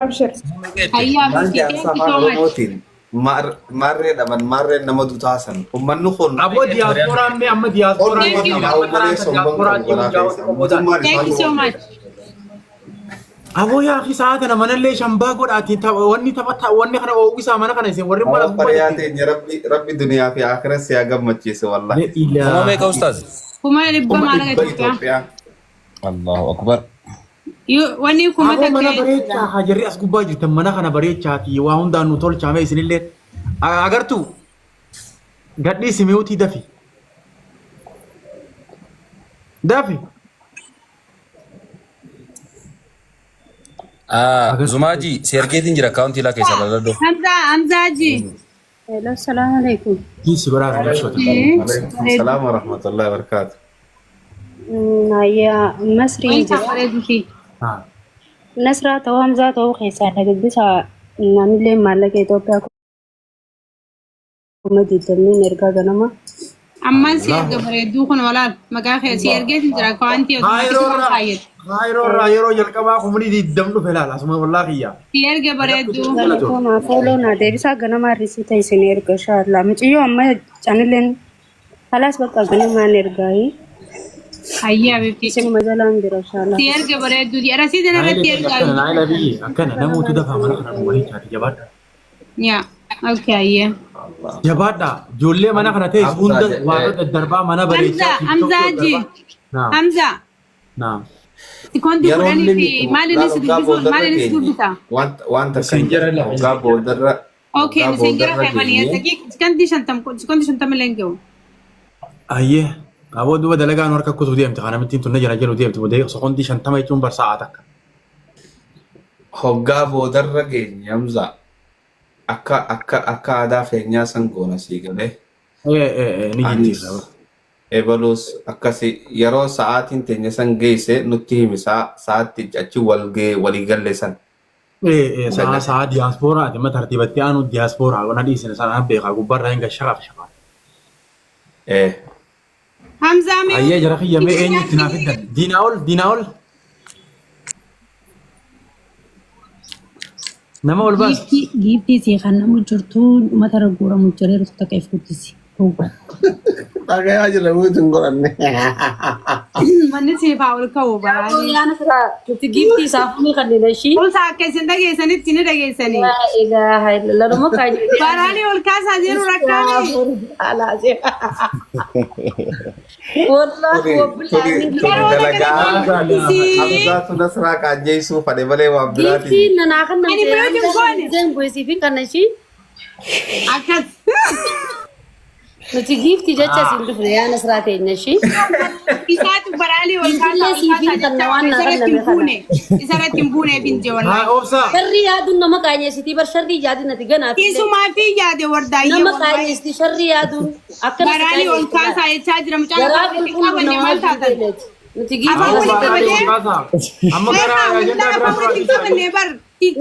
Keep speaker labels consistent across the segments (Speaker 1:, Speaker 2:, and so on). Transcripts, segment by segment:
Speaker 1: أبشر.
Speaker 2: هيا
Speaker 3: Nanti
Speaker 2: بنتي
Speaker 3: asa
Speaker 2: thank you
Speaker 3: faa
Speaker 2: so much.
Speaker 3: Oromootiin marree dhaban marreen nama tutaasan ummanni kun
Speaker 4: Abo diasporaan mee amma diasporaan
Speaker 2: Thank you.
Speaker 3: Oromootiin obboleessa umban qabu walaa keessa mootummaan
Speaker 2: Thank you so
Speaker 3: isaa
Speaker 2: much.
Speaker 4: Abo yaa akhi sa'a kana manallee shambaa godhaatiin wanni taphata wanni kana oowisaa mana kana isin warri mana
Speaker 3: Hawa fariyaa teenya rabbi duniyaa fi akhiras yaa gammachiise wallahi.
Speaker 5: Umame ka ustaz.
Speaker 2: Kuma ilibba
Speaker 3: Umma
Speaker 2: maala
Speaker 3: dhibba
Speaker 2: Itoophiyaa.
Speaker 3: Itoophiyaa.
Speaker 5: Allahu akbar.
Speaker 2: Wanni kuma
Speaker 4: Abo mana
Speaker 2: takkee
Speaker 4: bareechaa hajarri as gubbaa jirtan mana kana bareechaati waa hundaan nu tolchaame isinillee agartu gadhii simiutii dafi dafi
Speaker 5: Zumaji sergeetiin jira account ila keessa lalado.
Speaker 2: Hamzaaji.
Speaker 1: Hello, السلام عليكم.
Speaker 4: kiisi baraa fi dhashota.
Speaker 3: Alaikum salaam wa rahmatullahi wa barakatuh.
Speaker 1: هيا مصري
Speaker 2: Wanta
Speaker 1: جرا.
Speaker 2: bareeduufi.
Speaker 1: نسرة توهم ذات أو خيسان لقد بس نعمل مالك إثيوبيا كم جدني نرجع جنما.
Speaker 2: Ammaan si erga bareedduu kun walaal maqaa kee si ergeetiin jira kawanti
Speaker 4: Haayiroo yeroo jalqabaa kumni diddam dhufe laala asuma wallaa kiyya.
Speaker 2: si erga bareedduu.
Speaker 1: Kalau ma follow na debisa جنما ريسيت هاي سنيرجع شاء الله. متيو أما channelin خلاص بقى جنما نرجعي.
Speaker 2: Hayyaa bifti.
Speaker 1: اسمه مجالان درا شاء الله.
Speaker 2: Si erga bareedduu di arasii dana irratti ergaa.
Speaker 4: Naayila biyyi akkana namoota dafaa mana kana nu bareechaati jabaadha.
Speaker 2: Yaa. Okay hayyaa.
Speaker 4: Jabaadha ijoollee mana kana ta'e hunda waan daddarbaa mana bareechaa.
Speaker 2: Hamzaaji.
Speaker 4: Naam.
Speaker 2: Hamzaa.
Speaker 4: Naam.
Speaker 2: Kondi kudhanii fi maaliinis dubbisuun maaliinis dubbisa.
Speaker 3: Wanta kan jedhan hoggaa boodarra.
Speaker 2: Okay, messenger kaybanii sekondi shantam illee gahu.
Speaker 4: Ayyee aboo duuba dalagaan harka kutuu deemte kana mittiin tunna jala jiru deemte bodee sekoondii 50 jechuun barsaa takka.
Speaker 3: Hoggaa boodarra geenya Hamza akka aadaa keenyaa san goona sii galee.
Speaker 4: Ni jijjiirra.
Speaker 3: Ebalus akkasi yeroo sa'aatiin teenya san geesse nutti himisaa sa'aatti achi walii galle san.
Speaker 4: Saa diyaaspoora dhimma tartiibatti aanu diyaaspoora wana dhiisine sana beekaa gubbarraa hin gashaqaaf shaqaa.
Speaker 2: Hamzaa mee.
Speaker 4: Ayyee jara kiyya mee eenyutti naaf hiddan diinaa ol nama ol baas.
Speaker 6: Giiftii si kan namu jirtu mata ragguuramu jiree rukuta qeef guddisi.
Speaker 7: Dhagayaa jira muutiin godhanne.
Speaker 2: Manni siifaa ol ka'u baraanii.
Speaker 6: Yaana sira giiftii isaafumii kan dhinashi.
Speaker 2: Ol saa akka isin dhageessanitti ni dhageessanii.
Speaker 6: Ilaaha illallah kaayee.
Speaker 2: Baraanii ol kaasaa jiru rakkaanii.
Speaker 6: Alaasee. Wallahi
Speaker 3: Hamzaatu nasraa qaanjeessuu fadhe malee waan biraatiin.
Speaker 6: giiftii nanaa kan
Speaker 2: Ani birootiin goone.
Speaker 6: namni bu'eesii fi kan nashi.
Speaker 2: Akkas.
Speaker 6: Nuti giiftii jecha siin dhufne yaana siraa teenya shi.
Speaker 2: Isaatu baraanii ol kaasaa isarratti hin buune finjee
Speaker 4: Haa
Speaker 2: wallaahi.
Speaker 4: obsaa.
Speaker 6: Sharrii yaaduun nama qaanyeessitii bar sharrii yaadin ati ganaaf.
Speaker 2: Isumaa fi yaade wardaayyee
Speaker 6: Nama
Speaker 2: wallaahi.
Speaker 6: qaanyeessitii sharrii yaaduun akkana
Speaker 2: Baraanii ol kaasaa jechaa jira mucaan
Speaker 6: garaa
Speaker 2: isaa
Speaker 6: qulqulluu
Speaker 2: qabanne
Speaker 6: namaa
Speaker 2: maal taatan.
Speaker 6: nuti
Speaker 2: Afaan
Speaker 6: giiftii
Speaker 2: walitti qabadee.
Speaker 4: Amma gara ajandaa biraa
Speaker 2: Walitti qabannee bar.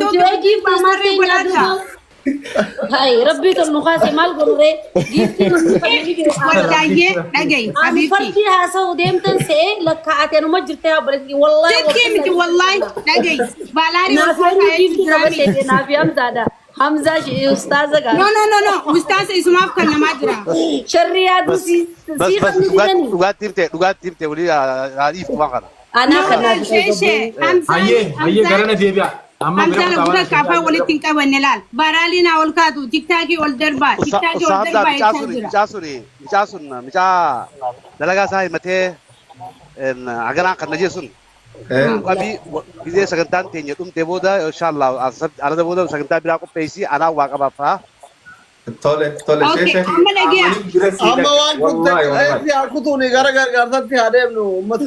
Speaker 6: nuti wayi giiftii maasee
Speaker 2: godhataa.
Speaker 6: Hai rabbii tol nu kaase maal godhuree giiftii nuti
Speaker 2: Wardaayyee dhagayi
Speaker 6: ani
Speaker 2: habiibti.
Speaker 6: fardi haasa'u deemtan se'ee lakkaa'atee numa jirtee haabaletti wallahi
Speaker 2: Sitti miti wallaahi dhagayi. Balaanii ol
Speaker 6: naafanii
Speaker 2: kaasaa
Speaker 6: giiftii
Speaker 2: jira.
Speaker 6: qabatee naafi hamzaadha hamzaa ustaaza
Speaker 2: No
Speaker 6: gaara
Speaker 2: no no no ustaasa isumaaf kan namaa jira.
Speaker 6: sharri yaadu si
Speaker 7: Bas
Speaker 6: kan
Speaker 7: dhugaatti himte walii haadhiif waan kana.
Speaker 6: anaa kan
Speaker 2: No shee
Speaker 4: Hayyee garana deebi'a. Amma bira
Speaker 2: Hamzaan akka kaafaa walitti hin qabanne laal. Baraaliin haa ol kaatu tiktaakii ol darbaa tiktaakii ol darbaa jechaa jira.
Speaker 7: Micaa sun micaa dalagaa isaa himatee haganaan kan najee sun. Qabii gizee sagantaan teenya dhumtee booda inshaallah alada booda sagantaa biraa qopheessi anaa waa qabaafaa.
Speaker 3: Tole
Speaker 2: Okay, amma dhageeya.
Speaker 7: Amma waan kutuuni gara gargaarsatti haa deemnu uummata.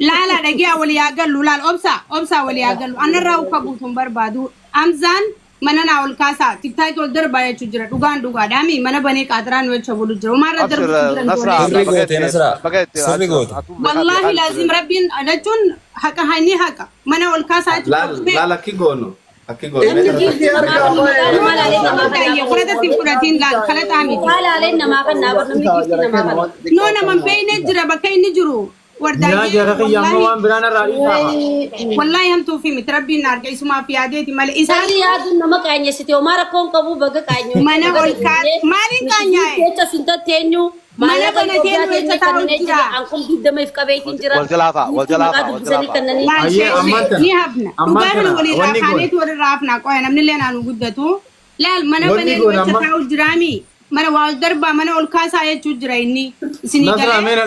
Speaker 2: Laala dhageeya walii haa gallu laal obsaa walii haa gallu anarraa ukka buutuun barbaadu. Hamzaan mana naa ol kaasaa tiktaakii ol darbaa jechuu jira dhugaadhaami mana banee qaaxiraan wecha bulu jira. Umaarra darbu
Speaker 5: Sirri goote Nasraa. Sirri goote.
Speaker 2: Wallahi laazim rabbiin jechuun haqa hani haqa mana ol kaasaa jechuudha.
Speaker 3: laal akki goono akki goono.
Speaker 6: haalaaleen namaa kan naabar namni giiftii namaa kan
Speaker 2: No naman beeyne jira bakka inni jiru.
Speaker 4: يا جرى يا موان برانا رأيها
Speaker 2: والله هم توفي متربي نار كيسو ما في عادتي مال إنسان
Speaker 6: Sali yaadu nama kaanya siti o mara kon kabu baga kaanya.
Speaker 2: Mana olkat malin kanya
Speaker 6: Kecha sinta tenyu.
Speaker 2: Mana kana tenyu
Speaker 6: tenyu
Speaker 2: eta tahu
Speaker 6: kanne
Speaker 2: jira.
Speaker 6: angkum bidda mai fkabetin jira.
Speaker 7: والجلافة والجلافة
Speaker 6: Bisani kanani.
Speaker 2: لا
Speaker 4: أيه،
Speaker 2: شيء
Speaker 4: أمانتنا.
Speaker 2: ni habna
Speaker 4: أمانتنا.
Speaker 2: tugaru wali
Speaker 4: وني
Speaker 2: rafane
Speaker 4: قول.
Speaker 2: to rafna ko yana min lena nu guddatu la mana
Speaker 4: وني
Speaker 2: bane
Speaker 4: قول،
Speaker 2: wacce
Speaker 4: أما-
Speaker 2: tahu jirami mana wal darba mana olkasa ya chujra inni sini
Speaker 4: نصر
Speaker 2: kale
Speaker 4: أمين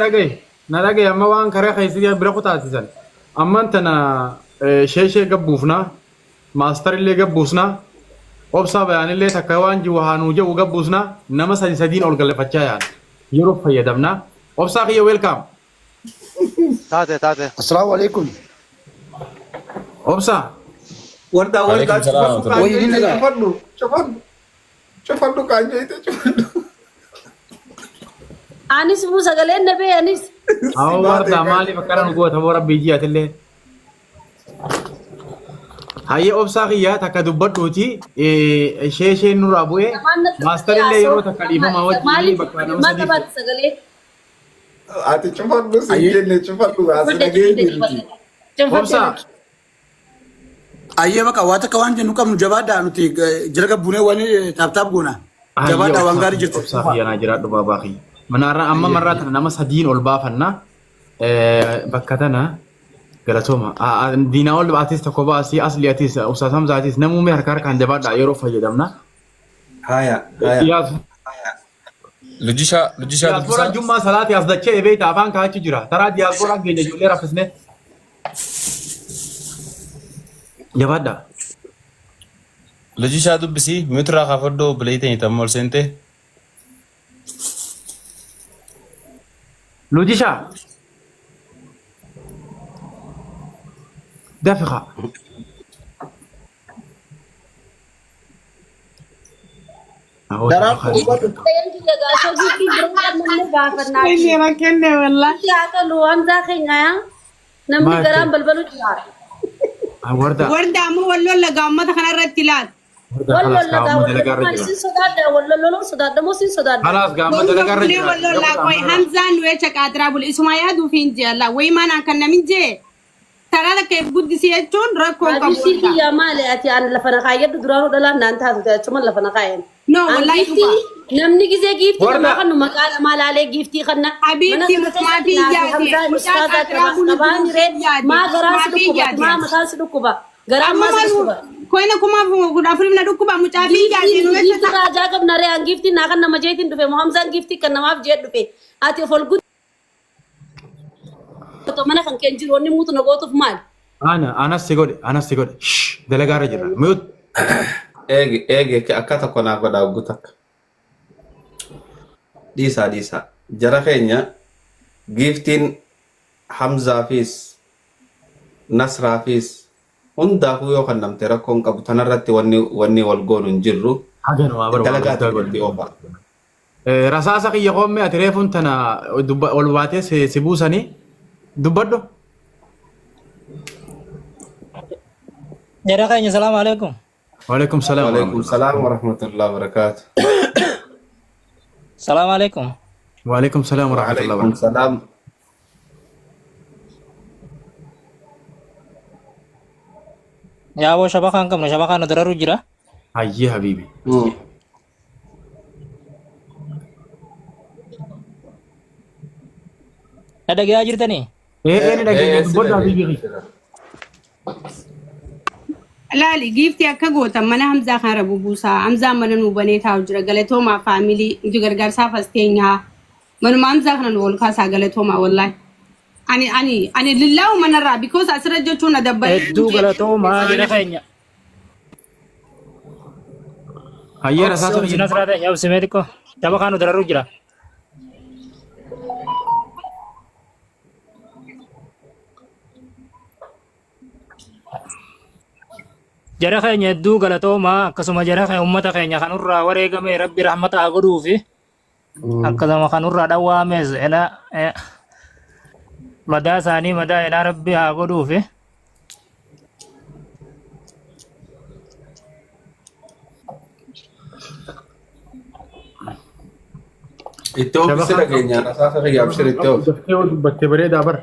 Speaker 4: نرجع أما وان كره خيسيا بركو تاسيسن أما أنتنا شيء قبوفنا ماستر اللي قبوسنا أبصر يعني اللي تكوان جوهانو جو قبوسنا نما سدين أول قلة فتشة يعني يروح في يدمنا أبصر هي ويلكم
Speaker 7: تاتي تاتي
Speaker 8: السلام عليكم.
Speaker 4: أبصر
Speaker 3: Warda
Speaker 5: Waalaikum
Speaker 3: warda
Speaker 5: salam.
Speaker 8: Oh, ini enggak?
Speaker 3: Cepat lu kanya itu cepat.
Speaker 6: Anis mu sagalen nabe anis.
Speaker 4: أو ورد مالي فكرنا قوة تبورا بيجيات اللي هاي أبصر هي تكدبت دوتي شيء نور أبوه ماستر اللي يروح تكليفه ما هو جيني بكرنا
Speaker 6: Ma
Speaker 4: مسدي
Speaker 6: tabat sagale.
Speaker 3: Ati cepat lu sih cepat lu asal lagi.
Speaker 4: أبصر
Speaker 8: Ayyee bakka waan takka waan jennu qabnu jabaadhaa nuti jala gabbuunee wani taaptaap goona. Jabaadhaa waan gaarii jirtu.
Speaker 4: أبصر هي أنا جرات باباخي من أرى أما مرات أنا نما سدين والبافنا بكتنا قالتهما دينا أول باتيس تكوبا أسي أصلي أتيس أستاذ حمزة أتيس نمو مهر كارك عند بعض يروح في جدمنا
Speaker 3: Haya
Speaker 4: يا
Speaker 5: Lujisha
Speaker 4: diaspora
Speaker 5: dubbisa.
Speaker 4: جمعة صلاة يازدك شيء بيت أفان كاتش جرا ترى diaspora جينا جولي رافسنة جبادة
Speaker 5: Lujisha dubbisi mitra khafaddo bilaytani tammol sente.
Speaker 4: لوجيشا دافخة
Speaker 8: Daraan
Speaker 6: Kayan juga gaso gitu berat namne gafar na.
Speaker 2: ni rakenne walla
Speaker 6: Ya ka luam za khinga ya. Namni
Speaker 4: Ma-
Speaker 6: garam balbalu jar.
Speaker 4: وردة
Speaker 2: warda mu wallo la gamma ta kana rattilat
Speaker 4: وردة
Speaker 6: Wallo
Speaker 4: خلاص
Speaker 6: la
Speaker 4: كام
Speaker 6: ga
Speaker 4: مدلقة
Speaker 6: wallo
Speaker 4: رجلا
Speaker 6: sin sodada wallo lolo sodada mo sin sodada.
Speaker 4: خلاص قام
Speaker 2: wallo
Speaker 4: مدلقة
Speaker 2: kule
Speaker 4: رجلا
Speaker 2: wallo la koy hamzan we chakatra bul isma ya du fin jalla way mana kanna min je tarada ke guddisi yechun rakko
Speaker 6: Abisi
Speaker 2: kabul
Speaker 6: ya male ati an la fana kayed durano dala nan ta ta chuma la fana kayen.
Speaker 2: no wallahi
Speaker 6: Gifti namni gize gifti
Speaker 4: Warna.
Speaker 6: ma kanu makala malale gifti kanna.
Speaker 2: Habibti ma fi jadi
Speaker 6: ma garan su dukuba ma matan su dukuba. Garan ma su dukuba.
Speaker 2: koyna kuma guda fulim na dukku ba mu tafi jadi no
Speaker 6: Gifti raja kab nare an gifti na kan nama jetin dufe mo hamzan gifti kan nama jet dufe. Ati fol gud to mana kan kenjir woni mutu na goto mal.
Speaker 4: أنا سيقول شش دلقة رجلا ميوت
Speaker 3: Ege akkata kona godha gutak. Disa jara keenya giftiin Hamzaafis Nasraafis hundaafuu yoo kennamte rakkoon qabu tanarratti wanni wal goonu hin jirru
Speaker 4: حاجة ما برو
Speaker 3: dalagaatti godhi oofa.
Speaker 4: رصاصة كي يقوم أتريفون تنا والواتي سيبوساني دبردو
Speaker 9: Jara kayaknya assalamualaikum.
Speaker 4: وعليكم السلام
Speaker 3: Waalaikumsalam warahmatullahi wabarakatuh.
Speaker 9: Assalamualaikum.
Speaker 4: وعليكم السلام ورحمة الله وبركاته
Speaker 3: Waalaikumsalam.
Speaker 9: Ya abo shabakan kamu shabakan dararu jira.
Speaker 4: هاي حبيبي
Speaker 9: Ada gaya jirta nih.
Speaker 4: إيه إيه نلاقي دبردو حبيبي
Speaker 2: lali gifti akka gootan mana hamzaa kan rabu buusaa hamzaa mana nu banee taa'u jira galatoomaa faamilii nuti gargaarsaa fasteenyaa manuma hamzaa kana nu ol kaasaa galatoomaa wallahi ani lillaahu manarraa because asirra jechuun na dabbalee
Speaker 9: Edduu galatoomaa jira kayaknya.
Speaker 4: هاي رصاصة
Speaker 9: Sina serata ya usimetiko. Shabakan dararu jira. Jara kayaknya edduu galatoomaa akkasuma jara kaya ummata keenya kanurraa wareegame rabbi rahmata haa godhuufi akkasuma kanurraa dhawwaames madaa isaanii madaa edhaa rabbi haa godhuufi
Speaker 3: Itti oofisi dhageenya rasaasa kiyyaaf sirriitti oofi.
Speaker 4: دفتي بريد أبر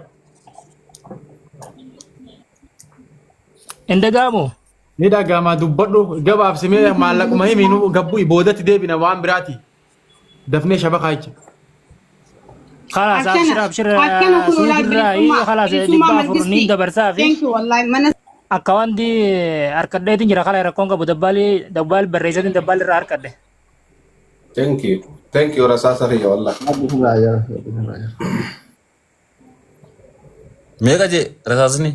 Speaker 9: Indagaamo.
Speaker 4: Ni dhagama dubbadhu gabaabsimee maallaquma himiinu gabbuu boodatti deebina waan biraati. Dafnee shabakaa jecha.
Speaker 9: خلاص
Speaker 2: Akkana-
Speaker 9: ابشر
Speaker 2: akkana kun
Speaker 9: سود
Speaker 2: ulaa
Speaker 9: الرأي
Speaker 2: bilisummaa-
Speaker 9: خلاص
Speaker 2: bilisummaa
Speaker 9: دبا فرنين
Speaker 2: mangistii.
Speaker 9: دبرسا في
Speaker 2: Thank you, wallahi. Mana
Speaker 9: أكوان دي أركده تنجرا خلا يركون كبو دبال بريزة دبال را أركده
Speaker 3: thank you rasaasa kiyya wallah
Speaker 5: Meeqa je rasaasni?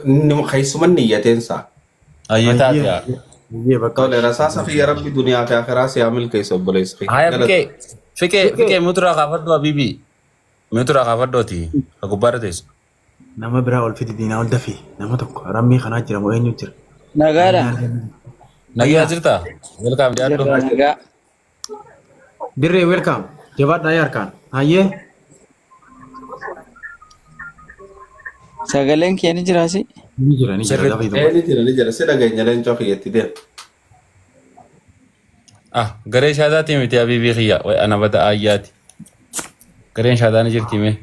Speaker 3: inni keessuman niyyateensa
Speaker 5: Ayyee taate yaa.
Speaker 4: Iyyee bakka.
Speaker 3: tole rasaasa kiyya rabbi duniyaa fi akhiraa si hamil keessa obboleessa kiyya
Speaker 5: Haya fikee muturaa kaafadhu habiibi. Muturaa kaafadhooti. Gubbaarra teessu.
Speaker 4: Nama biraa ol fidi diinaa ol dafii. Nama tokko rammii kanaa jira moo eenyu jira?
Speaker 10: Nagaadha.
Speaker 5: Nagyaa jirtaa? Welkaam dhiyaadhu.
Speaker 10: Nagaa.
Speaker 4: Dirree welkaam. Jabaadhaa harkaan. Hayyee.
Speaker 10: Sagaleen kee ni jiraasi?
Speaker 4: Ni jira dafii dubbata.
Speaker 3: ni jira si dhageenya leencoo kiyyatti deema
Speaker 5: Ah, garee shaadaati miti habiibii kiyya. Way ana bada ayyaati. Gareen shaadaa ni jirti mee?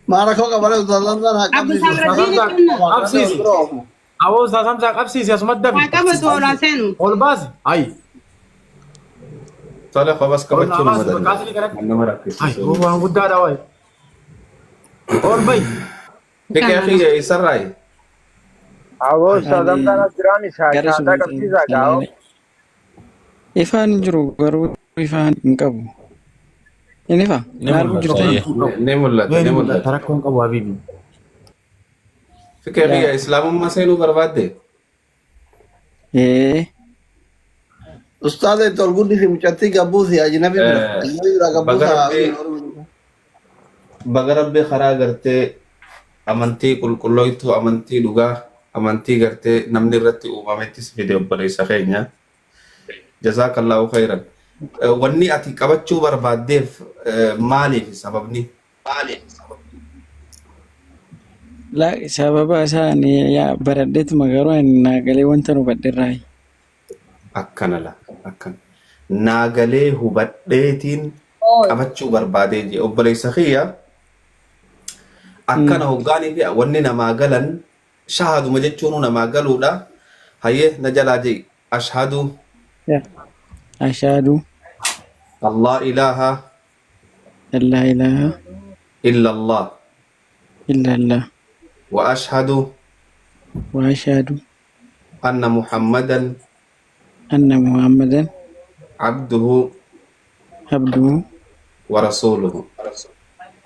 Speaker 8: Maara koo qabale utaalaan haa
Speaker 2: Abu
Speaker 8: qabsiisu.
Speaker 2: Samradini kunna.
Speaker 4: Qabsiisi. Awoo saasamsaa qabsiisi asumatti dafi.
Speaker 2: Haa qabatu olaa seenu.
Speaker 4: Ol baasi. Ayi.
Speaker 3: tole qobas qabachuun
Speaker 4: Ol baasi.
Speaker 3: nama
Speaker 4: Kaasni kanatti.
Speaker 3: nama
Speaker 4: Ayi
Speaker 3: rakkisiisu
Speaker 4: waan guddaadha wayi. Ol bayi.
Speaker 3: fikee kiyya isarraayi
Speaker 10: Gara sun ifaan hin jiru garuu ifaan hin qabu. Inni fa?
Speaker 5: Ni mul'ata.
Speaker 3: ni mul'ata ni mul'ata
Speaker 4: Tarakkoon qabu habiibi.
Speaker 3: fikee kiyya islaamummaa seenuu barbaadde
Speaker 8: Ustaadha itti ol guddisi mucattii gabbuusi ajnabi bira. Ajnabi bira gabbuusa.
Speaker 3: baga rabbii karaa gartee amantii qulqullooytuu amantii dhugaa amantii gartee namni irratti uumamettis fide obboleessa keenya jazaakallahu khairan wanni ati qabachuu barbaaddeef maaliif sababni
Speaker 10: Sababa isaan baradheetuma garuu naagalee wanta nu badheerraayi.
Speaker 3: akkana la akkana naagalee hubadheetiin qabachuu barbaadee jee obboleessa kiyya akkana hoggaanii fi wanni namaa galan shahaduma jechuun namaa galuudha hayyee na jalaa jee ashhadu
Speaker 10: Ashaadu
Speaker 3: Allah ilaha
Speaker 10: allaa ilaaha
Speaker 3: illa Allah
Speaker 10: illa Allah
Speaker 3: wa ashhadu
Speaker 10: wa ashaadu
Speaker 3: anna Muhammadan
Speaker 10: anna Muhammadan
Speaker 3: abduhu
Speaker 10: abduhu
Speaker 3: wa rasuluhu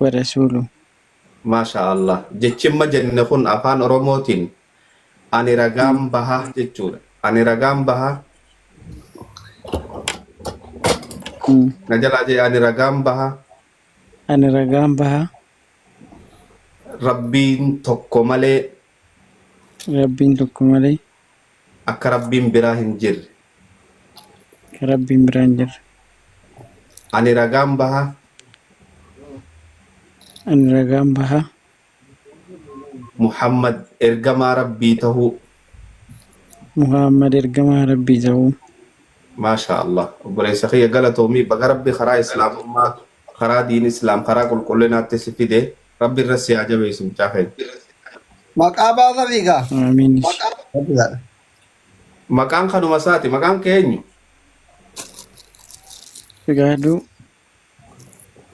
Speaker 10: wa rasuuluhu.
Speaker 3: Masha Allah jechimma jenne kun afaan oromootiin ani ragaan baha jechuudha ani ragaan baha na jalaa jee ani ragaan baha
Speaker 10: Ani ragaan baha
Speaker 3: rabbiin tokko malee
Speaker 10: rabbiin tokko malee
Speaker 3: akka rabbiin biraa hin jirre
Speaker 10: rabbiin biraan jirre.
Speaker 3: ani ragaan baha
Speaker 10: Ani ragaan baha
Speaker 3: Muhammad ergamaa rabbii tahuu
Speaker 10: Muhammad ergamaa rabbii ta'uu.
Speaker 3: Masha Allah obboleessa kiyya galatoomii baga rabbi karaa islaamummaa karaa diin islaam karaa qulqullinaatti si fide rabbi irra si haa jabeessu mucaa keenya
Speaker 8: Maqaa baasa fiigaa.
Speaker 10: Amiin.
Speaker 3: maqaan kanuma isaati maqaan keenyu
Speaker 10: Figaaduu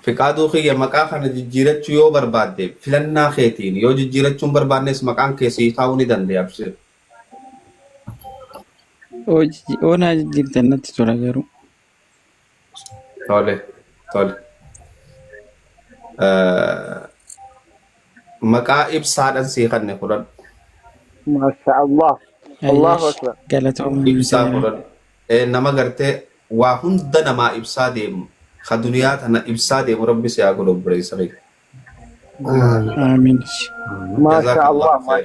Speaker 3: fiqaaduu kiyya maqaa kana jijjiirachuu yoo barbaadde filannaa keetiin yoo jijjiirachuun barbaannes maqaan kee sii taa'uu ni danda'a abshir
Speaker 10: oonaa jijjiirtan natti tola garuu.
Speaker 3: tole maqaa ibsaadhan sii kanne fudhadhu
Speaker 8: Masha Allah. Allahu akbar.
Speaker 10: Galatooma.
Speaker 3: ibsaa fudhadhu nama gartee waa hunda namaa ibsaa deemu ka duniyaa tana ibsaa deemu rabbi si haa godhu obboleessa kiyya
Speaker 10: Amiin.
Speaker 3: Jazakallahu khairan.